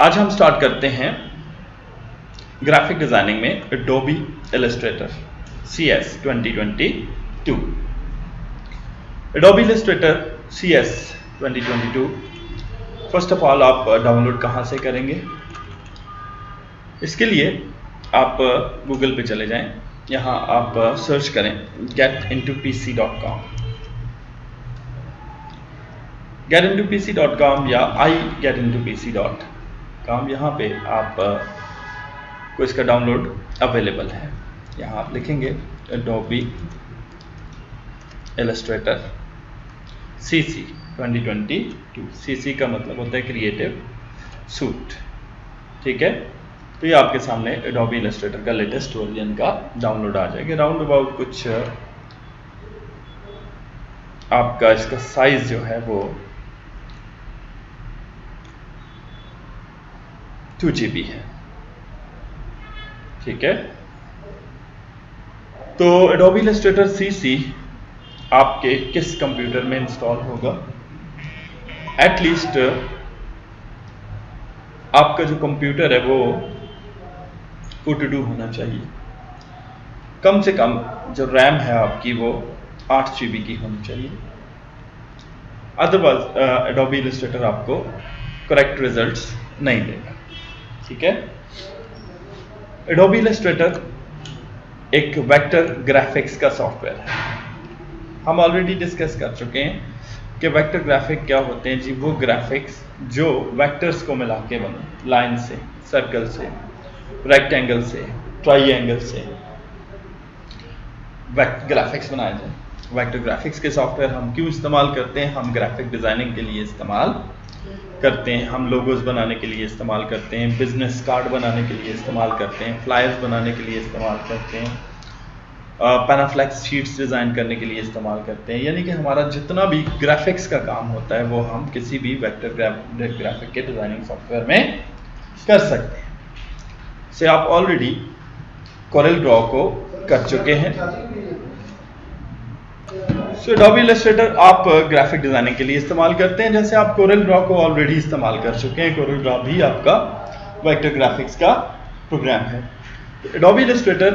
आज हम स्टार्ट करते हैं ग्राफिक डिजाइनिंग में Adobe Illustrator CS 2022। Adobe Illustrator CS 2022 first of all आप डाउनलोड कहाँ से करेंगे? इसके लिए आप गूगल पे चले जाएं, यहाँ आप सर्च करें getintopc.com, getintopc.com या igetintopc.com। यहाँ पे आप को इसका डाउनलोड अवेलेबल है। यहाँ आप लिखेंगे एडोबी इलस्ट्रेटर CC 2022। CC का मतलब होता है क्रिएटिव सूट, ठीक है। तो ये आपके सामने एडोबी इलस्ट्रेटर का लेटेस्ट वर्जन का डाउनलोड आ जाएगा। राउंड अबाउट कुछ आपका इसका साइज जो है वो 2 GB है, ठीक है। तो एडोबी इलस्ट्रेटर CC आपके किस कंप्यूटर में इंस्टॉल होगा? एटलीस्ट आपका जो कंप्यूटर है वो O2 होना चाहिए। कम से कम जो रैम है आपकी वो 8 GB की होनी चाहिए। अदरवाइज एडोबी इलस्ट्रेटर आपको करेक्ट रिजल्ट्स नहीं देगा, ठीक है। एडोबी इलस्ट्रेटर एक वेक्टर ग्राफिक्स का सॉफ्टवेयर है। हम ऑलरेडी डिस्कस कर चुके हैं कि वेक्टर ग्राफिक क्या होते हैं जी। वो ग्राफिक्स जो वेक्टर्स को मिला के बने, लाइन से, सर्कल से, रेक्टेंगल से, ट्राइएंगल से ग्राफिक्स बनाए जाए। वेक्टर ग्राफिक्स के सॉफ्टवेयर हम क्यों इस्तेमाल करते हैं? हम ग्राफिक डिजाइनिंग के लिए इस्तेमाल करते हैं, हम लोगोज बनाने के लिए इस्तेमाल करते हैं, बिजनेस कार्ड बनाने के लिए इस्तेमाल करते हैं, फ्लायर्स बनाने के लिए इस्तेमाल करते हैं, पैनाफ्लेक्स शीट्स डिज़ाइन करने के लिए इस्तेमाल करते हैं। यानी कि हमारा जितना भी ग्राफिक्स का काम होता है वो हम किसी भी वेक्टर ग्राफिक के डिज़ाइनिंग सॉफ्टवेयर में कर सकते हैं। से आप ऑलरेडी कोरेल ड्रॉ को कर चुके हैं। सो एडोबी इलस्ट्रेटर आप ग्राफिक डिजाइनिंग के लिए इस्तेमाल करते हैं, जैसे आप कोरेल ड्रॉ को ऑलरेडी इस्तेमाल कर चुके हैं। कोरेल ड्रॉ भी आपका वेक्टर ग्राफिक्स का प्रोग्राम है। एडोबी इलस्ट्रेटर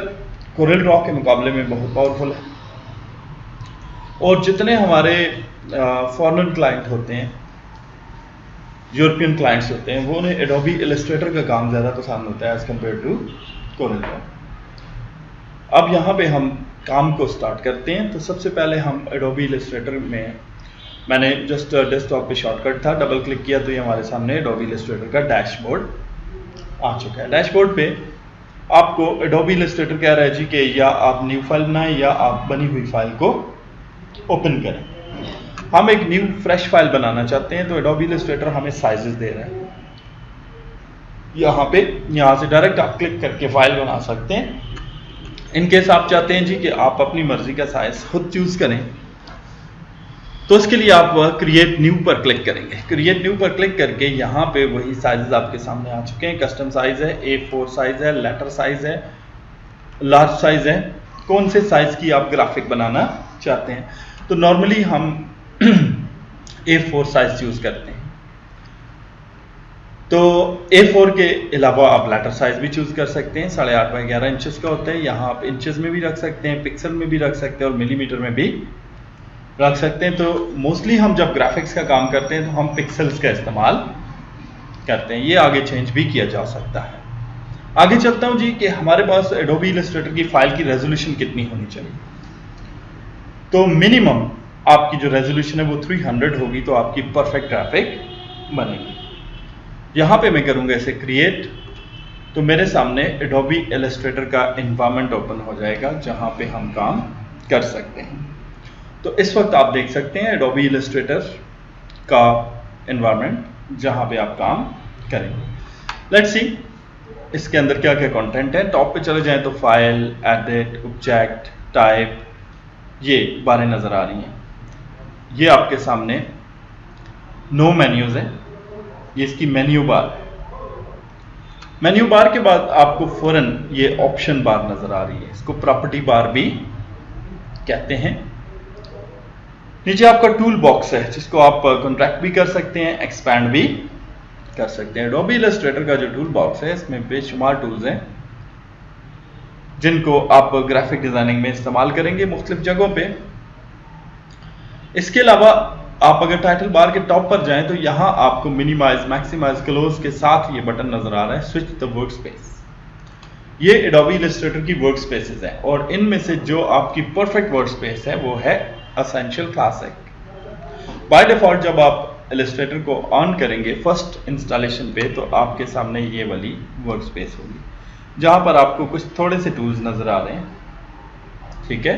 कोरेल ड्रॉ के मुकाबले में बहुत पावरफुल है, और जितने हमारे फॉरेन क्लाइंट होते हैं, यूरोपियन क्लाइंट्स होते हैं, वो उन्हें एडोबी इलस्ट्रेटर का काम ज़्यादा पसंद होता है as compare to Corel draw. अब यहाँ पे हम काम को स्टार्ट करते हैं। तो सबसे पहले हम एडोबी इलस्ट्रेटर में, मैंने जस्ट डेस्कटॉप पे शॉर्टकट था, डबल क्लिक किया तो ये हमारे सामने एडोबी इलस्ट्रेटर का डैशबोर्ड आ चुका है। डैशबोर्ड पे आपको एडोबी इलस्ट्रेटर कह रहा है जी कि या आप न्यू फाइल बनाएं या आप बनी हुई फाइल को ओपन करें। हम एक न्यू फ्रेश फाइल बनाना चाहते हैं, तो एडोबी इलस्ट्रेटर हमें साइजेस दे रहा है। यहाँ से डायरेक्ट आप क्लिक करके फाइल बना सकते हैं। इनकेस आप चाहते हैं जी कि आप अपनी मर्जी का साइज खुद चूज करें, तो इसके लिए आप क्रिएट न्यू पर क्लिक करेंगे। क्रिएट न्यू पर क्लिक करके यहाँ पे वही साइजेस आपके सामने आ चुके हैं। कस्टम साइज है, A4 साइज है, लेटर साइज है, लार्ज साइज है। कौन से साइज की आप ग्राफिक बनाना चाहते हैं? तो नॉर्मली हम A4 साइज चूज करते हैं। तो A4 के अलावा आप लेटर साइज भी चूज कर सकते हैं। 8.5 बाई 11 इंचेस का होता है। यहाँ आप इंचेस में भी रख सकते हैं, पिक्सल में भी रख सकते हैं, और मिलीमीटर में भी रख सकते हैं। तो मोस्टली हम जब ग्राफिक्स का काम करते हैं तो हम पिक्सल्स का इस्तेमाल करते हैं। ये आगे चेंज भी किया जा सकता है। आगे चलता हूँ जी कि हमारे पास एडोबी इलस्ट्रेटर की फाइल की रेजोल्यूशन कितनी होनी चाहिए। तो मिनिमम आपकी जो रेजोल्यूशन है वो 300 होगी, तो आपकी परफेक्ट ग्राफिक बनेगी। यहाँ पे मैं करूँगा इसे क्रिएट, तो मेरे सामने एडोबी इलस्ट्रेटर का एनवायरनमेंट ओपन हो जाएगा जहाँ पे हम काम कर सकते हैं। तो इस वक्त आप देख सकते हैं एडोबी इलस्ट्रेटर का एनवायरनमेंट जहाँ पे आप काम करेंगे। लेट्स सी इसके अंदर क्या क्या कंटेंट है। टॉप पे चले जाएं तो फाइल, एडिट, ऑब्जेक्ट, टाइप, ये बारें नज़र आ रही हैं। ये आपके सामने नो मेन्यूज है, ये इसकी मेन्यू बार है। मेन्यू बार के बाद आपको फौरन ये ऑप्शन बार नजर आ रही है, इसको प्रॉपर्टी बार भी कहते हैं। नीचे आपका टूल बॉक्स है जिसको आप कॉन्ट्रैक्ट भी कर सकते हैं, एक्सपैंड भी कर सकते हैं। एडोबी इलस्ट्रेटर का जो टूल बॉक्स है इसमें बेशुमार टूल्स हैं जिनको आप ग्राफिक डिजाइनिंग में इस्तेमाल करेंगे मुख्तलिफ जगहों पे। इसके अलावा आप अगर टाइटल बार के टॉप पर जाएं तो यहां आपको मिनिमाइज, मैक्सिमाइज, क्लोज के साथ ये बटन नजर आ रहा है, स्विच द वर्क स्पेस। ये एडोबी इलस्ट्रेटर की वर्क स्पेसेस हैं और इनमें से जो आपकी परफेक्ट वर्क स्पेस है वो है एसेंशियल क्लासिक। बाय डिफॉल्ट जब आप इलस्ट्रेटर को ऑन करेंगे फर्स्ट इंस्टॉलेशन पे तो आपके सामने ये वाली वर्क स्पेस होगी जहां पर आपको कुछ थोड़े से टूल्स नजर आ रहे हैं, ठीक है।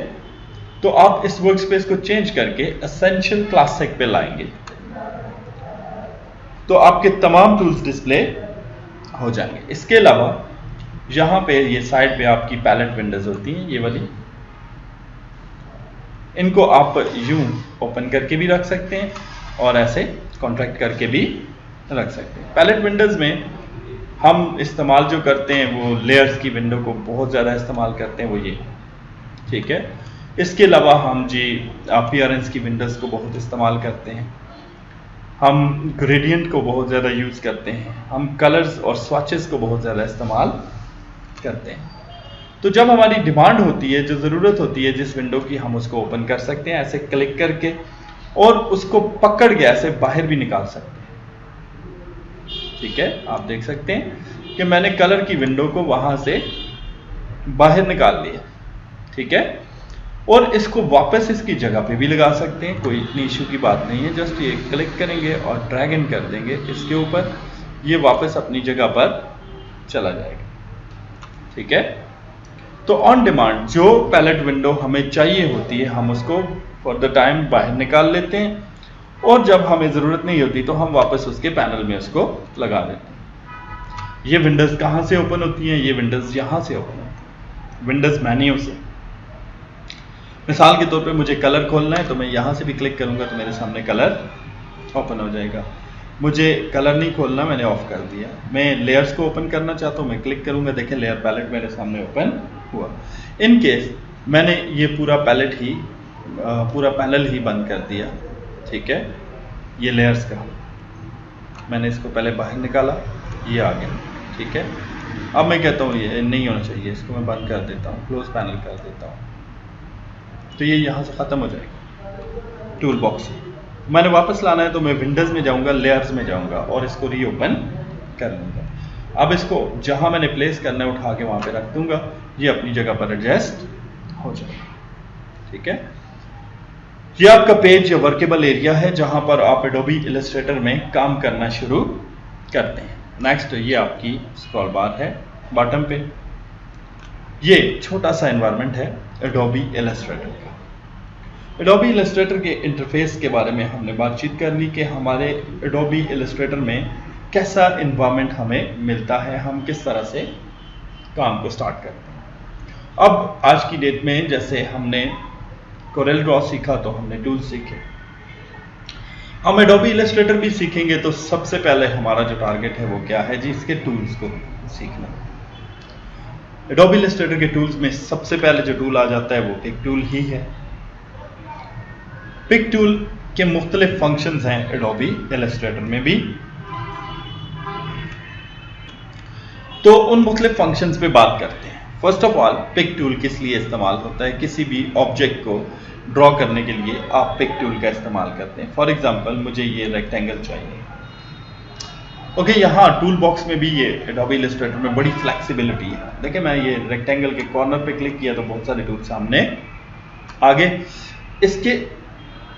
तो आप इस वर्क स्पेस को चेंज करके एसेंशियल क्लासिक पे लाएंगे तो आपके तमाम टूल्स डिस्प्ले हो जाएंगे। इसके अलावा यहां पे ये साइड पे आपकी पैलेट विंडोज होती हैं, ये वाली, इनको आप यूं ओपन करके भी रख सकते हैं और ऐसे कॉन्ट्रैक्ट करके भी रख सकते हैं। पैलेट विंडोज में हम इस्तेमाल जो करते हैं वो लेयर्स की विंडो को बहुत ज़्यादा इस्तेमाल करते हैं, वो ये, ठीक है। इसके अलावा हम जी अपीयरेंस की विंडोज को बहुत इस्तेमाल करते हैं, हम ग्रेडियंट को बहुत ज़्यादा यूज़ करते हैं, हम कलर्स और स्वॉचेस को बहुत ज़्यादा इस्तेमाल करते हैं। तो जब हमारी डिमांड होती है, जो ज़रूरत होती है जिस विंडो की, हम उसको ओपन कर सकते हैं ऐसे क्लिक करके और उसको पकड़ के ऐसे बाहर भी निकाल सकते हैं, ठीक है। आप देख सकते हैं कि मैंने कलर की विंडो को वहां से बाहर निकाल लिया, ठीक है। और इसको वापस इसकी जगह पे भी लगा सकते हैं, कोई इतनी इशू की बात नहीं है। जस्ट ये क्लिक करेंगे और ड्रैग इन कर देंगे इसके ऊपर, ये वापस अपनी जगह पर चला जाएगा, ठीक है। तो ऑन डिमांड जो पैलेट विंडो हमें चाहिए होती है हम उसको फॉर द टाइम बाहर निकाल लेते हैं और जब हमें ज़रूरत नहीं होती तो हम वापस उसके पैनल में उसको लगा देते हैं। ये विंडोज़ कहाँ से ओपन होती हैं? ये विंडोज़ यहाँ से ओपन होती हैं, विंडोज़ मेन्यू से। मिसाल के तौर पे मुझे कलर खोलना है तो मैं यहाँ से भी क्लिक करूँगा तो मेरे सामने कलर ओपन हो जाएगा। मुझे कलर नहीं खोलना, मैंने ऑफ कर दिया। मैं लेयर्स को ओपन करना चाहता हूँ, मैं क्लिक करूँगा, देखें लेयर पैलेट मेरे सामने ओपन हुआ। इन केस मैंने ये पूरा पैनल ही बंद कर दिया, ठीक है। ये लेयर्स का मैंने इसको पहले बाहर निकाला, ये आ गया, ठीक है। अब मैं कहता हूँ ये नहीं होना चाहिए, इसको मैं बंद कर देता हूँ, क्लोज पैनल कर देता हूँ, तो ये यहाँ से ख़त्म हो जाएगा टूल बॉक्स से। मैंने वापस लाना है तो मैं विंडोज़ में जाऊँगा, लेयर्स में जाऊँगा और इसको रीओपन कर लूँगा। अब इसको जहाँ मैंने प्लेस करना है उठा के वहाँ पे रख दूँगा, ये अपनी जगह पर एडजस्ट हो जाएगा, ठीक है। ये आपका पेज या वर्केबल एरिया है जहां पर आप एडोबी इलस्ट्रेटर में काम करना शुरू करते हैं। नेक्स्ट ये आपकी स्क्रॉल बार है बॉटम पे, ये छोटा सा एनवायरनमेंट है एडोबी इलस्ट्रेटर का। एडोबी इलस्ट्रेटर के इंटरफेस के बारे में हमने बातचीत कर ली कि हमारे एडोबी इलस्ट्रेटर में कैसा एनवायरनमेंट हमें मिलता है, हम किस तरह से काम को स्टार्ट करते हैं। अब आज की डेट में जैसे हमने कोरेल ड्रॉ सीखा तो हमने टूल्स सीखे, हम एडोबी इलस्ट्रेटर भी सीखेंगे तो सबसे पहले हमारा जो टारगेट है वो क्या है जी, इसके टूल्स को सीखना। एडोबी इलस्ट्रेटर के टूल्स में सबसे पहले जो टूल आ जाता है वो पिक टूल ही है। पिक टूल के मुख्तलिफ फंक्शंस हैं एडोबी इलस्ट्रेटर में भी, तो उन मुख्तलिफ फंक्शंस पे बात करते हैं। First of all pick tool किस लिए इस्तेमाल होता है? किसी भी ऑब्जेक्ट को ड्रॉ करने के लिए आप पिक टूल का इस्तेमाल करते हैं। फॉर एग्जांपल मुझे ये रेक्टेंगल चाहिए, ओके, यहाँ टूल बॉक्स में भी ये एडोबी इलस्ट्रेटर में बड़ी फ्लेक्सिबिलिटी है। देखिए मैं ये रेक्टेंगल के कॉर्नर पे क्लिक किया तो बहुत सारे टूल सामने आगे। इसके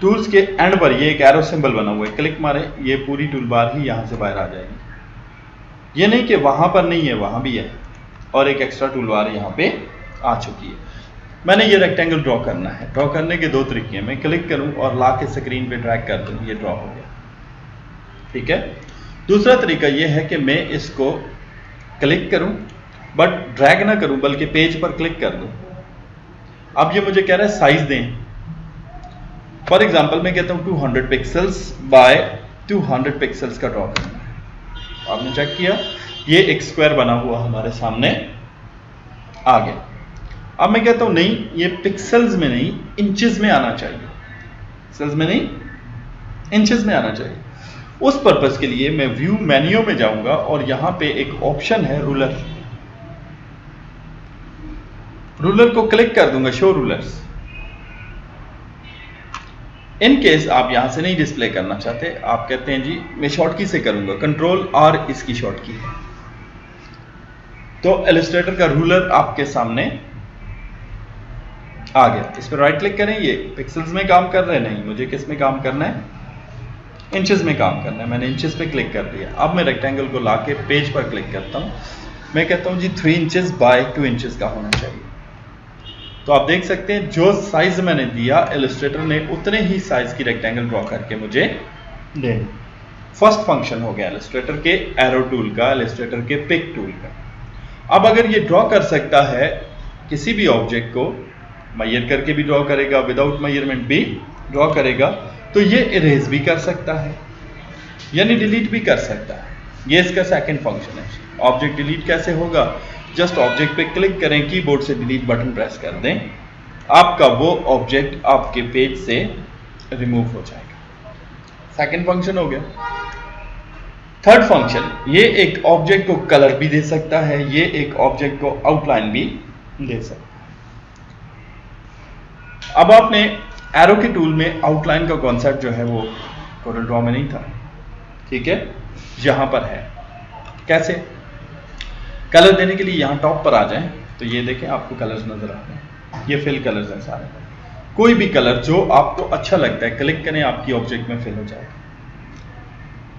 टूल्स के एंड पर ये एक एरो सिंबल बना हुआ है, क्लिक मारे ये पूरी टूल बार ही यहाँ से बाहर आ जाएगी। ये नहीं कि वहाँ पर नहीं है, वहाँ भी है, और एक एक्स्ट्रा टूल बार यहाँ पे आ चुकी है। मैंने ये रेक्टेंगल ड्रॉ करना है, ड्रॉ करने के दो तरीके हैं, मैं क्लिक करूं और ला के स्क्रीन पे ड्रैग कर दूं, ये ड्रॉ हो गया, ठीक है। दूसरा तरीका ये है कि मैं इसको क्लिक करूं बट ड्रैग ना करूं बल्कि पेज पर क्लिक कर दूं। अब ये मुझे कह रहा है साइज दें। फॉर एग्जांपल मैं कहता हूं 200 पिक्सल्स बाय 200 पिक्सल्स का ड्रॉ करना है। आपने चेक किया ये एक स्क्वायर बना हुआ हमारे सामने आ गया। अब मैं कहता हूं नहीं, ये पिक्सल्स में नहीं इंचेस में आना चाहिए, पिक्सल्स में नहीं इंचेस में आना चाहिए। उस पर्पस के लिए मैं व्यू मेन्यू में जाऊंगा और यहां पे एक ऑप्शन है रूलर, रूलर को क्लिक कर दूंगा, शो रूलर्स। इन केस आप यहां से नहीं डिस्प्ले करना चाहते, आप कहते हैं जी मैं शॉर्ट की से करूंगा, कंट्रोल आर इसकी शॉर्ट की है, तो इलस्ट्रेटर का रूलर आपके सामने आ गया। इस पर राइट क्लिक करें, ये पिक्सल्स में काम कर रहे हैं, नहीं मुझे किस में काम करना है, इंचेस में काम करना है। मैंने इंचेस पे क्लिक कर दिया। अब मैं रेक्टेंगल को लाके पेज पर क्लिक करता हूं, मैं कहता हूं जी 3 इंचेस बाय 2 इंचेस का होना चाहिए। तो आप देख सकते हैं जो साइज मैंने दिया इलस्ट्रेटर ने उतने ही साइज की रेक्टेंगल ड्रॉ करके मुझे दे। फर्स्ट फंक्शन हो गया इलस्ट्रेटर के एरो टूल का, इलस्ट्रेटर के पिक टूल का। अब अगर ये ड्रॉ कर सकता है किसी भी ऑब्जेक्ट को, मेजर करके भी ड्रॉ करेगा, विदाउट मेजरमेंट भी ड्रॉ करेगा, तो ये इरेज भी कर सकता है यानी डिलीट भी कर सकता है। ये इसका सेकंड फंक्शन है। ऑब्जेक्ट डिलीट कैसे होगा, जस्ट ऑब्जेक्ट पे क्लिक करें, कीबोर्ड से डिलीट बटन प्रेस कर दें, आपका वो ऑब्जेक्ट आपके पेज से रिमूव हो जाएगा। सेकंड फंक्शन हो गया। थर्ड फंक्शन, ये एक ऑब्जेक्ट को कलर भी दे सकता है, ये एक ऑब्जेक्ट को आउटलाइन भी दे सकता है। अब आपने एरो के टूल में आउटलाइन का कॉन्सेप्ट जो है वो कोरल ड्रॉ में नहीं था, ठीक है, यहां पर है। कैसे कलर देने के लिए यहां टॉप पर आ जाएं तो ये देखें आपको कलर्स नजर आ रहे हैं, ये फिल कलर्स हैं सारे। कोई भी कलर जो आपको अच्छा लगता है क्लिक करें, आपकी ऑब्जेक्ट में फिल हो जाएगा।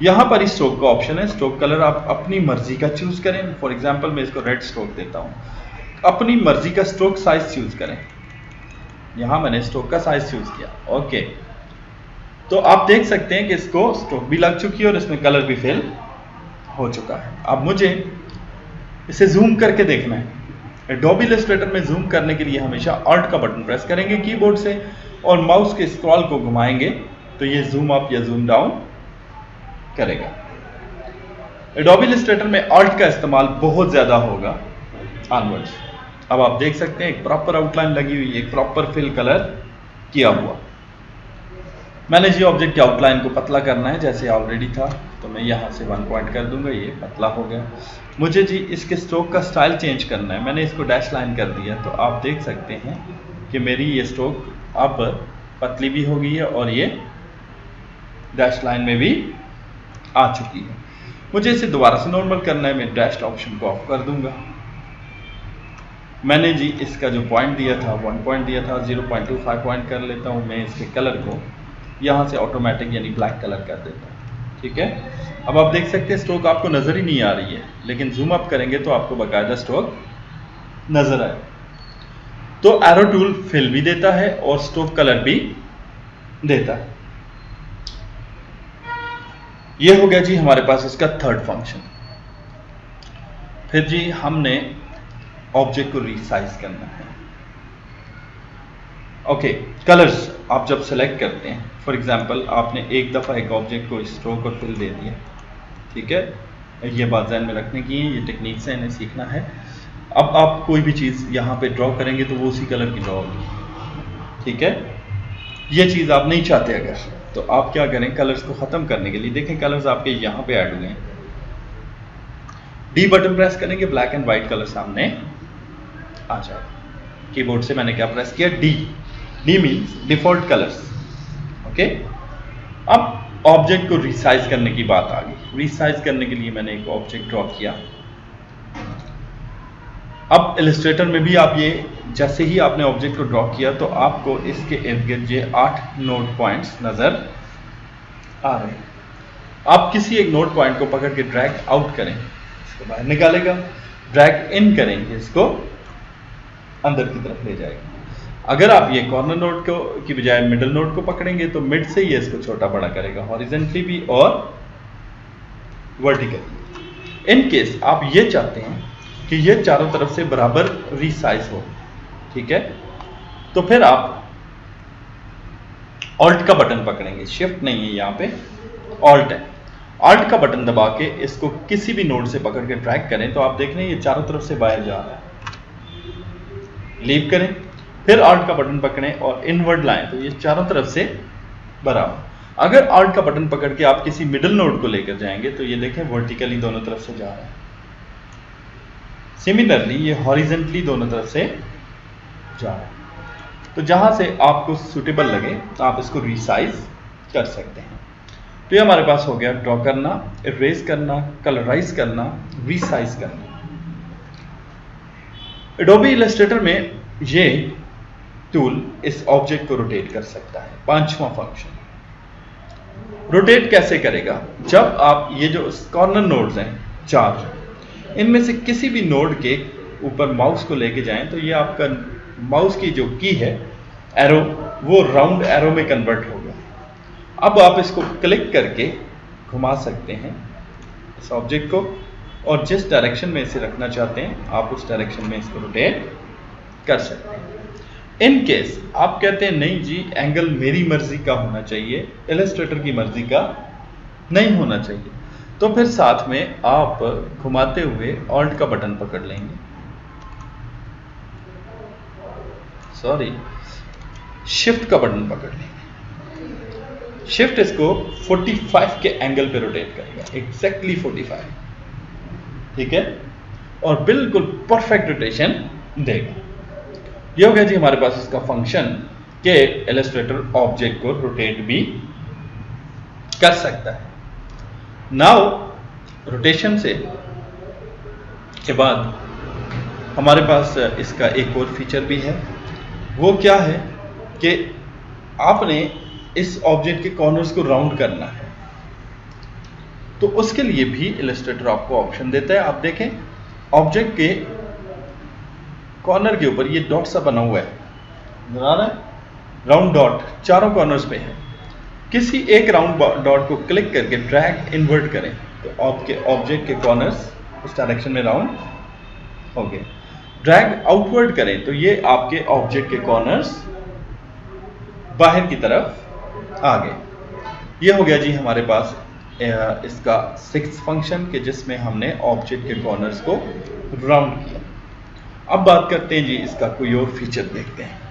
यहां पर स्ट्रोक का ऑप्शन है, स्ट्रोक कलर आप अपनी मर्जी का चूज करें। फॉर एग्जांपल मैं इसको रेड स्ट्रोक देता हूं, अपनी मर्जी का स्ट्रोक साइज चूज करें। यहां मैंने स्ट्रोक का साइज चूज किया, ओके। तो आप देख सकते हैं कि इसको स्ट्रोक भी लग चुकी है और इसमें कलर भी फिल हो चुका है। अब मुझे इसे जूम करके देखना है। एडोबी इलस्ट्रेटर में जूम करने के लिए हमेशा ऑल्ट का बटन प्रेस करेंगे कीबोर्ड से और माउस के स्क्रॉल को घुमाएंगे तो ये जूम अप या जूम डाउन करेगा। एडोबी इलस्ट्रेटर में ऑल्ट का इस्तेमाल बहुत ज्यादा होगा ऑनवर्ड्स। अब आप देख सकते हैं एक प्रॉपर आउटलाइन लगी हुई है, एक प्रॉपर फिल कलर किया हुआ। मैंने जी ऑब्जेक्ट के आउटलाइन को पतला करना है जैसे ऑलरेडी था, तो मैं यहां से 1 पॉइंट कर दूंगा, ये पतला हो गया। मुझे जी इसके स्ट्रोक का स्टाइल चेंज करना है, मैंने इसको डैश लाइन कर दिया, तो आप देख सकते हैं कि मेरी ये स्ट्रोक अब पतली भी हो गई है और ये डैश लाइन में भी आ चुकी है। मुझे इसे दोबारा से नॉर्मल करना है, मैं डैश ऑप्शन को ऑफ कर दूंगा। मैंने जी इसका जो पॉइंट दिया था 1 पॉइंट दिया था, 0.25 पॉइंट कर लेता हूं। मैं इसके कलर को यहां से ऑटोमेटिक यानी ब्लैक कलर कर देता हूं, ठीक है। अब आप देख सकते हैं स्ट्रोक आपको नजर ही नहीं आ रही है, लेकिन जूम अप करेंगे तो आपको बाकायदा स्ट्रोक नजर आए। तो एरो टूल फिल भी देता है और स्ट्रोक कलर भी देता है। ये हो गया जी हमारे पास इसका थर्ड फंक्शन। फिर जी हमने ऑब्जेक्ट को रीसाइज करना है। ओके, कलर्स आप जब सेलेक्ट करते हैं, फॉर एग्जांपल आपने एक दफ़ा एक ऑब्जेक्ट को स्ट्रोक और फिल दे दिया, ठीक है, ये बात ध्यान में रखने की है, ये टेक्निक्स है, इन्हें सीखना है। अब आप कोई भी चीज़ यहाँ पे ड्रॉ करेंगे तो वो उसी कलर की ड्रॉ होगी, ठीक है। ये चीज़ आप नहीं चाहते अगर, तो आप क्या करें, कलर्स को ख़त्म करने के लिए देखें कलर्स आपके यहाँ पे ऐड हुए हैं, डी बटन प्रेस करेंगे, ब्लैक एंड व्हाइट कलर सामने आ जाएगा। कीबोर्ड से मैंने क्या प्रेस किया, D. D means default colours, okay. अब ऑब्जेक्ट को रिसाइज करने की बात आ गई। रिसाइज करने के लिए मैंने एक ऑब्जेक्ट ड्रॉ किया। अब इलस्ट्रेटर में भी आप ये जैसे ही आपने ऑब्जेक्ट को ड्रॉ किया तो आपको इसके इर्द गिर्द ये 8 नोड पॉइंट्स नजर आ रहे हैं। आप किसी एक नोड पॉइंट को पकड़ के ड्रैग आउट करें, इसको बाहर निकालेगा, ड्रैग इन करेंगे, इसको अंदर की तरफ ले जाएगा। अगर आप ये कॉर्नर नोड को की बजाय मिडिल नोड को पकड़ेंगे तो मिड से ये इसको छोटा बड़ा करेगा, हॉरिजॉन्टली भी और वर्टिकली। इन केस आप ये चाहते हैं कि ये चारों तरफ से बराबर रीसाइज हो, ठीक है, तो फिर आप ऑल्ट का बटन पकड़ेंगे, शिफ्ट नहीं है यहाँ पे, ऑल्ट है। ऑल्ट का बटन दबा के इसको किसी भी नोड से पकड़ के ड्रैग करें तो आप देख रहे हैं ये चारों तरफ से बाहर जा रहा है। लीव करें, फिर ऑल्ट का बटन पकड़ें और इनवर्ड लाएं तो ये चारों तरफ से बराबर। अगर Alt का बटन पकड़ के आप किसी मिडिल नोड को लेकर जाएंगे तो ये देखें वर्टिकली दोनों तरफ से जा रहा है, सिमिलरली ये हॉरिजेंटली दोनों तरफ से जा रहा है। तो जहां से आपको सुटेबल लगे आप इसको रिसाइज कर सकते हैं। तो ये हमारे पास हो गया ड्रॉ करना, इरेज करना, कलराइज करना, रिसाइज करना। एडोबी इलस्ट्रेटर में ये टूल इस ऑब्जेक्ट को रोटेट कर सकता है। पांचवा फंक्शन रोटेट कैसे करेगा, जब आप ये जो कॉर्नर नोड्स हैं 4, इनमें से किसी भी नोड के ऊपर माउस को लेके जाएं तो ये आपका माउस की जो की है एरो वो राउंड एरो में कन्वर्ट होगा। अब आप इसको क्लिक करके घुमा सकते हैं इस ऑब्जेक्ट को, और जिस डायरेक्शन में इसे रखना चाहते हैं आप उस डायरेक्शन में इसको रोटेट कर सकते हैं। इन केस आप कहते हैं नहीं जी एंगल मेरी मर्जी का होना चाहिए, इलस्ट्रेटर की मर्जी का नहीं होना चाहिए, तो फिर साथ में आप घुमाते हुए ऑल्ट का बटन पकड़ लेंगे, सॉरी शिफ्ट का बटन पकड़ लेंगे। शिफ्ट इसको 45 के एंगल पे रोटेट करेगा, एग्जैक्टली 45, ठीक है, और बिल्कुल परफेक्ट रोटेशन देगा। ये हो गया जी हमारे पास इसका फंक्शन के इलस्ट्रेटर ऑब्जेक्ट को रोटेट भी कर सकता है। नाउ रोटेशन से के बाद हमारे पास इसका एक और फीचर भी है। वो क्या है कि आपने इस ऑब्जेक्ट के कॉर्नर्स को राउंड करना है, तो उसके लिए भी इलस्ट्रेटर आपको ऑप्शन देता है। आप देखें ऑब्जेक्ट के कॉर्नर के ऊपर ये डॉट सा बना हुआ है, नजर आ रहा है, राउंड डॉट चारों कॉर्नर्स पे है। किसी एक राउंड डॉट को क्लिक करके ड्रैग इन्वर्ट करें तो आपके ऑब्जेक्ट के कॉर्नर्स उस डायरेक्शन में राउंड हो गए। ड्रैग आउटवर्ड करें तो ये आपके ऑब्जेक्ट के कॉर्नर्स बाहर की तरफ आ गए। ये हो गया जी हमारे पास इसका 6th फंक्शन के जिसमें हमने ऑब्जेक्ट के कॉर्नर्स को राउंड किया। अब बात करते हैं जी इसका कोई और फीचर देखते हैं।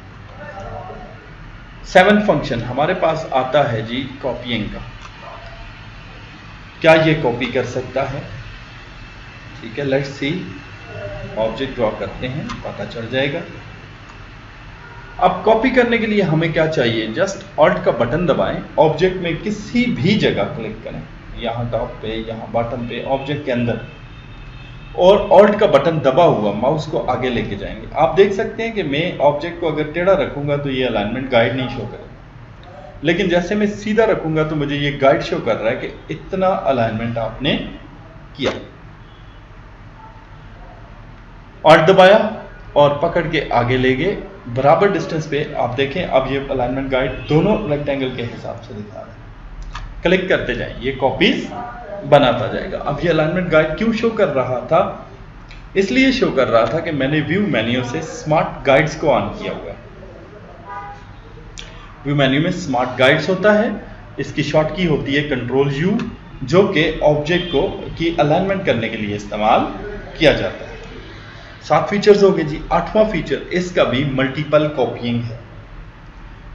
7th फंक्शन हमारे पास आता है जी कॉपीइंग का। क्या ये कॉपी कर सकता है? ठीक है, लेट्स सी। ऑब्जेक्ट ड्रॉ करते हैं, पता चल जाएगा। अब कॉपी करने के लिए हमें क्या चाहिए, जस्ट ऑल्ट का बटन दबाएं, ऑब्जेक्ट में किसी भी जगह क्लिक करें, यहाँ टॉप पे, यहाँ बॉटम पे, ऑब्जेक्ट के अंदर, और ऑल्ट का बटन दबा हुआ माउस को आगे लेके जाएंगे। आप देख सकते हैं कि मैं ऑब्जेक्ट को अगर टेढ़ा रखूंगा तो ये अलाइनमेंट गाइड नहीं शो करेगा, लेकिन जैसे मैं सीधा रखूंगा तो मुझे ये गाइड शो कर रहा है कि इतना अलाइनमेंट आपने किया। ऑल्ट दबाया और पकड़ के आगे ले गए बराबर डिस्टेंस पे। आप देखें अब ये अलाइनमेंट गाइड दोनों रेक्टेंगल के हिसाब से दिखा रहा है। क्लिक करते जाएं, ये कॉपीज बनाता जाएगा। अब ये अलाइनमेंट गाइड क्यों शो कर रहा था? इसलिए शो कर रहा था कि मैंने व्यू मेन्यू से स्मार्ट गाइड्स को ऑन किया हुआ है। व्यू मेन्यू में स्मार्ट गाइड्स होता है, इसकी शॉर्ट की होती है कंट्रोल यू, जो कि ऑब्जेक्ट को की अलाइनमेंट करने के लिए इस्तेमाल किया जाता है। 7 फीचर्स हो गए जी। 8वां फीचर इसका भी मल्टीपल कॉपीइंग है।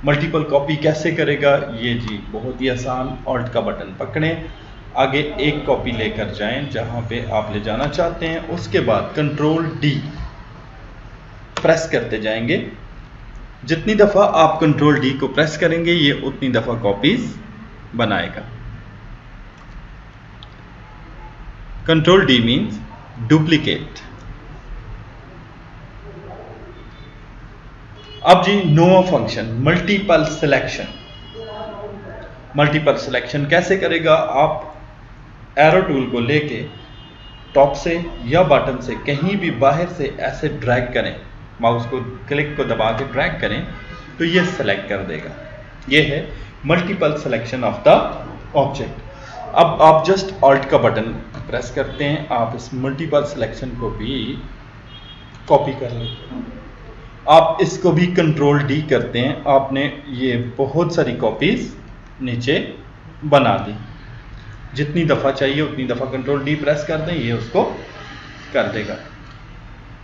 मल्टीपल कॉपी कैसे करेगा? ये जी बहुत ही आसान, ऑल्ट का बटन पकड़ें, आगे एक कॉपी लेकर जाएं जहां पे आप ले जाना चाहते हैं, उसके बाद कंट्रोल डी प्रेस करते जाएंगे। जितनी दफा आप कंट्रोल डी को प्रेस करेंगे ये उतनी दफा कॉपीज बनाएगा। Control D means duplicate. अब जी 9वां function multiple selection. Multiple selection कैसे करेगा? आप एरो टूल को लेके टॉप से या बॉटम से कहीं भी बाहर से ऐसे ड्रैग करें, माउस को क्लिक को दबा के ड्रैग करें तो ये सेलेक्ट कर देगा। ये है multiple selection of the object. अब आप जस्ट ऑल्ट का बटन प्रेस करते हैं, आप इस मल्टीपल सिलेक्शन को भी कॉपी कर लेते हैं। आप इसको भी कंट्रोल डी करते हैं, आपने ये बहुत सारी कॉपीज नीचे बना दी। जितनी दफा चाहिए उतनी दफा कंट्रोल डी प्रेस कर दें, ये उसको कर देगा।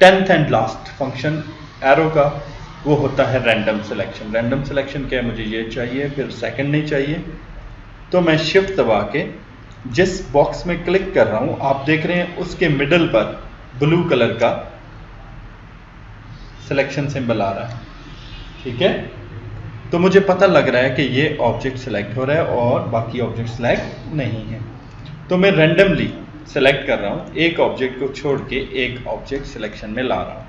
10th and last function arrow का वो होता है रैंडम सिलेक्शन। रैंडम सिलेक्शन क्या है? मुझे ये चाहिए, फिर सेकंड नहीं चाहिए, तो मैं शिफ्ट दबा के जिस बॉक्स में क्लिक कर रहा हूं, आप देख रहे हैं उसके मिडल पर ब्लू कलर का सिलेक्शन सिंबल आ रहा है। ठीक है, तो मुझे पता लग रहा है कि ये ऑब्जेक्ट सिलेक्ट हो रहा है और बाकी ऑब्जेक्ट सिलेक्ट नहीं है। तो मैं रैंडमली सिलेक्ट कर रहा हूं, एक ऑब्जेक्ट को छोड़ के एक ऑब्जेक्ट सिलेक्शन में ला रहा हूं।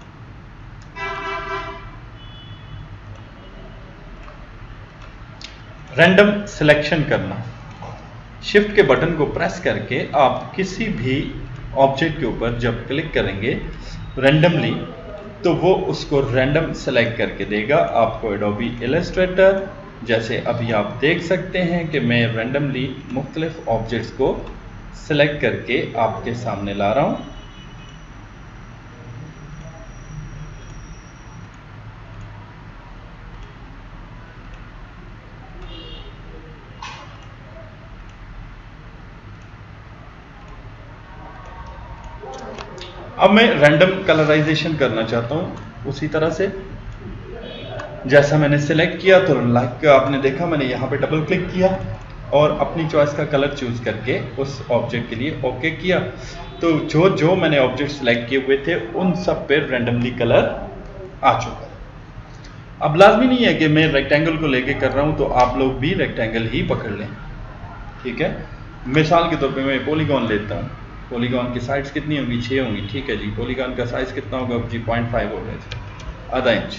रैंडम सिलेक्शन करना, शिफ्ट के बटन को प्रेस करके आप किसी भी ऑब्जेक्ट के ऊपर जब क्लिक करेंगे रैंडमली, तो वो उसको रैंडम सेलेक्ट करके देगा आपको एडोबी इलस्ट्रेटर। जैसे अभी आप देख सकते हैं कि मैं रैंडमली मुख्तलिफ ऑब्जेक्ट्स को सेलेक्ट करके आपके सामने ला रहा हूं। अब मैं रैंडम कलराइजेशन करना चाहता हूं उसी तरह से जैसा मैंने सेलेक्ट किया। तो लाइक आपने देखा, मैंने यहां पे डबल क्लिक किया और अपनी चॉइस का कलर चूज करके उस ऑब्जेक्ट के लिए ओके किया। तो जो जो मैंने ऑब्जेक्ट सेलेक्ट किए हुए थे उन सब पे रैंडमली कलर आ चुका। अब लाजमी नहीं है कि मैं रेक्टेंगल को लेके कर रहा हूं, तो आप लोग भी रेक्टेंगल ही पकड़ लें। ठीक है, मिसाल के तौर पे मैं पॉलीगॉन लेता हूं। पॉलीगॉन की साइड्स कितनी होंगी? 6 होंगी। ठीक है जी, पॉलीगॉन का साइज कितना होगा जी? 0.5 होगा जी, आधा इंच।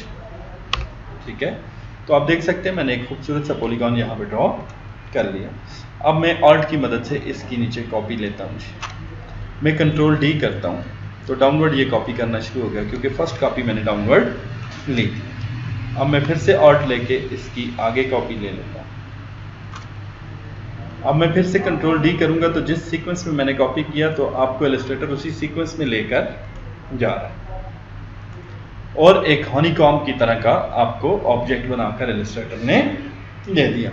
ठीक है, तो आप देख सकते हैं मैंने एक खूबसूरत सा पॉलीगॉन यहाँ पे ड्रॉ कर लिया। अब मैं ऑल्ट की मदद से इसकी नीचे कॉपी लेता हूँ जी। मैं कंट्रोल डी करता हूँ तो डाउनवर्ड ये कॉपी करना शुरू हो गया, क्योंकि फर्स्ट कॉपी मैंने डाउनवर्ड ली थी। अब मैं फिर से ऑल्ट लेके इसकी आगे कॉपी ले लेता हूँ। अब मैं फिर से कंट्रोल डी करूंगा तो जिस सीक्वेंस में मैंने कॉपी किया तो आपको इलस्ट्रेटर उसी सीक्वेंस में लेकर जा रहा है और एक हनीकॉम्ब की तरह का आपको ऑब्जेक्ट बनाकर इलस्ट्रेटर ने दे दिया।